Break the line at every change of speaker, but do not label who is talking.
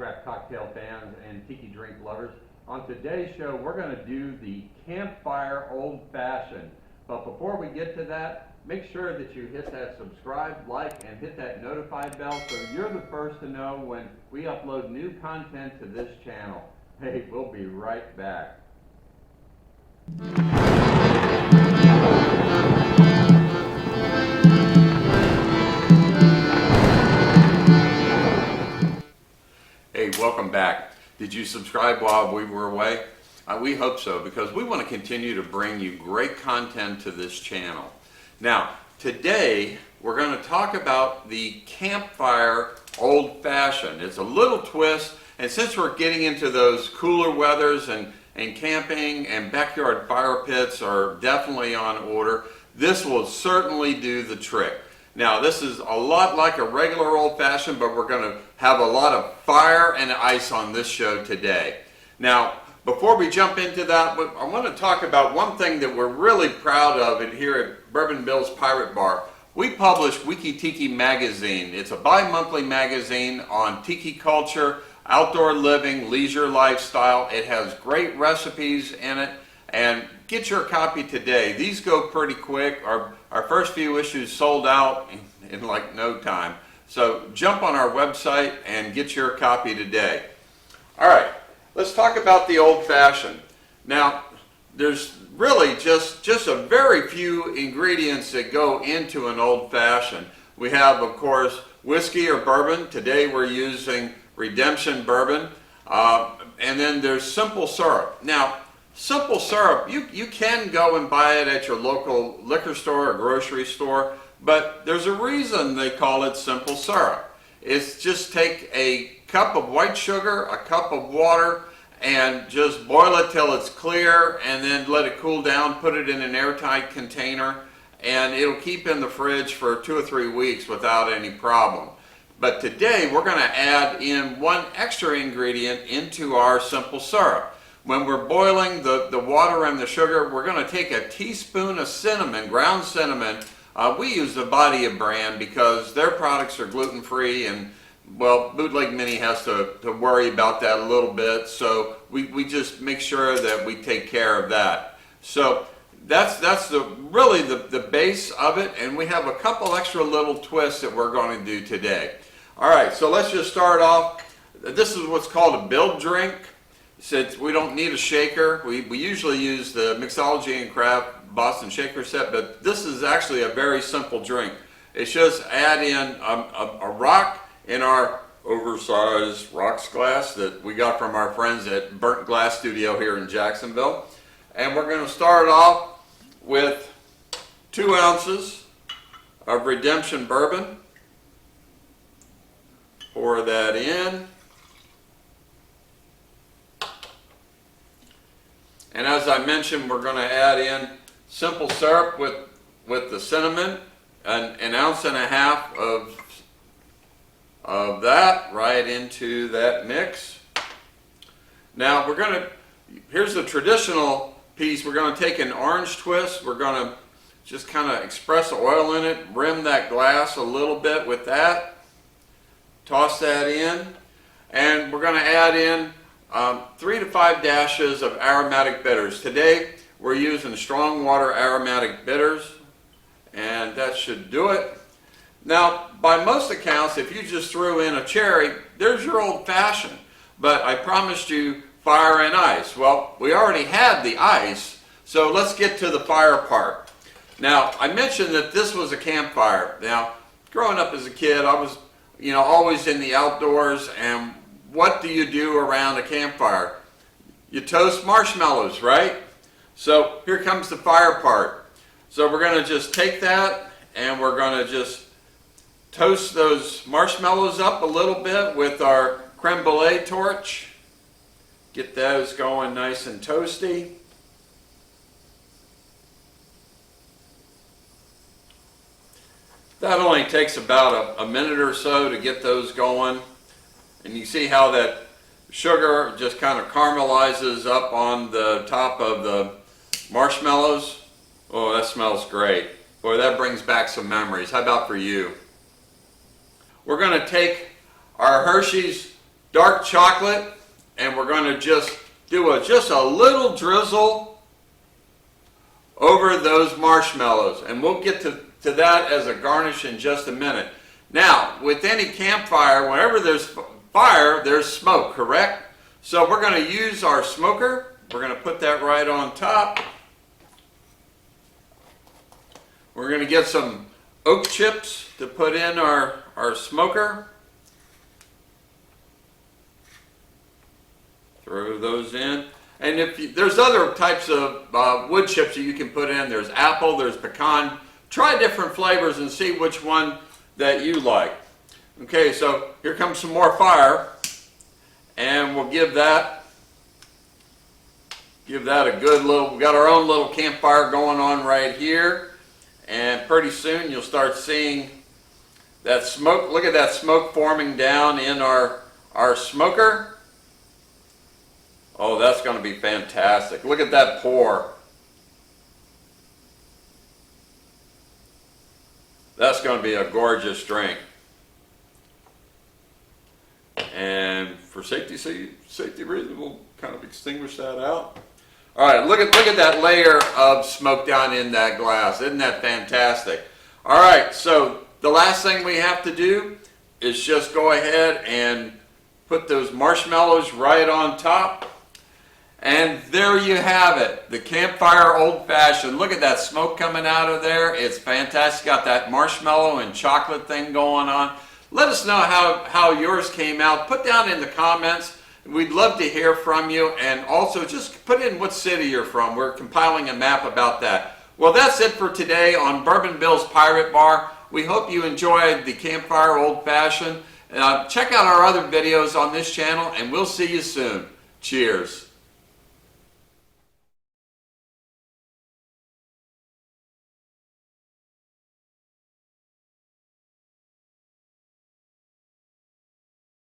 craft cocktail fans and tiki drink lovers. On today's show, we're going to do the Campfire Old Fashioned. But before we get to that, make sure that you hit that subscribe, like, and hit that notify bell so you're the first to know when we upload new content to this channel. Hey, we'll be right back. Hey, welcome back. Did you subscribe while we were away? We hope so, because we want to continue to bring you great content to this channel. Now, today we're going to talk about the Campfire Old Fashioned. It's a little twist, and since we're getting into those cooler weathers and camping and backyard fire pits are definitely on order, this will certainly do the trick. Now, this is a lot like a regular old fashioned, but we're going to have a lot of fire and ice on this show today. Now, before we jump into that, I want to talk about one thing that we're really proud of here at Bourbon Bill's Pirate Bar. We publish Wiki Tiki magazine. It's a bi-monthly magazine on tiki culture, outdoor living, leisure lifestyle. It has great recipes in it, and get your copy today. These go pretty quick. Our first few issues sold out in like no time. So jump on our website and get your copy today. All right, let's talk about the old fashioned. Now, there's really just a very few ingredients that go into an old fashioned. We have, of course, whiskey or bourbon. Today we're using Redemption Bourbon. And then there's simple syrup. Now, simple syrup, you can go and buy it at your local liquor store or grocery store, but there's a reason they call it simple syrup. It's just take a cup of white sugar, a cup of water, and just boil it till it's clear, and then let it cool down, put it in an airtight container, and it'll keep in the fridge for 2 or 3 weeks without any problem. But today we're going to add in one extra ingredient into our simple syrup. When we're boiling the water and the sugar, we're going to take a teaspoon of cinnamon, ground cinnamon. We use the Badia brand because their products are gluten-free, and well, Bootleg Mini has to worry about that a little bit, so we just make sure that we take care of that. So that's really the base of it, and we have a couple extra little twists that we're going to do today. All right, so let's just start off. This is what's called a build drink. Since we don't need a shaker, we usually use the Mixology and Craft Boston Shaker set, but this is actually a very simple drink. It's just add in a rock in our oversized rocks glass that we got from our friends at Burnt Glass Studio here in Jacksonville. And we're going to start off with 2 ounces of Redemption Bourbon. Pour that in. And as I mentioned, we're going to add in simple syrup with the cinnamon, an ounce and a half of that right into that mix. Now here's the traditional piece. We're going to take an orange twist. We're going to just kind of express oil in it, rim that glass a little bit with that. Toss that in, and we're going to add in 3 to 5 dashes of aromatic bitters. Today we're using strong water aromatic bitters, and that should do it. Now, by most accounts, if you just threw in a cherry, there's your old fashioned. But I promised you fire and ice. Well, we already had the ice, so let's get to the fire part. Now, I mentioned that this was a campfire. Now, growing up as a kid, I was always in the outdoors, and what do you do around a campfire? You toast marshmallows, right? So here comes the fire part. So we're going to just take that, and we're going to just toast those marshmallows up a little bit with our creme brulee torch. Get those going nice and toasty. That only takes about a minute or so to get those going. And you see how that sugar just kind of caramelizes up on the top of the marshmallows. Oh, that smells great. Boy, that brings back some memories. How about for you? We're going to take our Hershey's dark chocolate, and we're going to just do just a little drizzle over those marshmallows, and we'll get to that as a garnish in just a minute. Now, with any campfire, whenever there's fire, there's smoke, correct? So we're going to use our smoker. We're going to put that right on top. We're going to get some oak chips to put in our smoker. Throw those in. And there's other types of wood chips that you can put in. There's apple, there's pecan. Try different flavors and see which one that you like. Okay, so here comes some more fire. And we'll give that a good little, we got our own little campfire going on right here. And pretty soon you'll start seeing that smoke. Look at that smoke forming down in our smoker. Oh, that's going to be fantastic. Look at that pour. That's going to be a gorgeous drink. And for safety reasons, we'll kind of extinguish that out. All right, look at that layer of smoke down in that glass. Isn't that fantastic? All right, so the last thing we have to do is just go ahead and put those marshmallows right on top. And there you have it, the Campfire Old Fashioned. Look at that smoke coming out of there. It's fantastic. Got that marshmallow and chocolate thing going on. Let us know how yours came out. Put down in the comments. We'd love to hear from you. And also just put in what city you're from. We're compiling a map about that. Well, that's it for today on Bourbon Bill's Pirate Bar. We hope you enjoyed the Campfire Old Fashioned. Check out our other videos on this channel, and we'll see you soon. Cheers.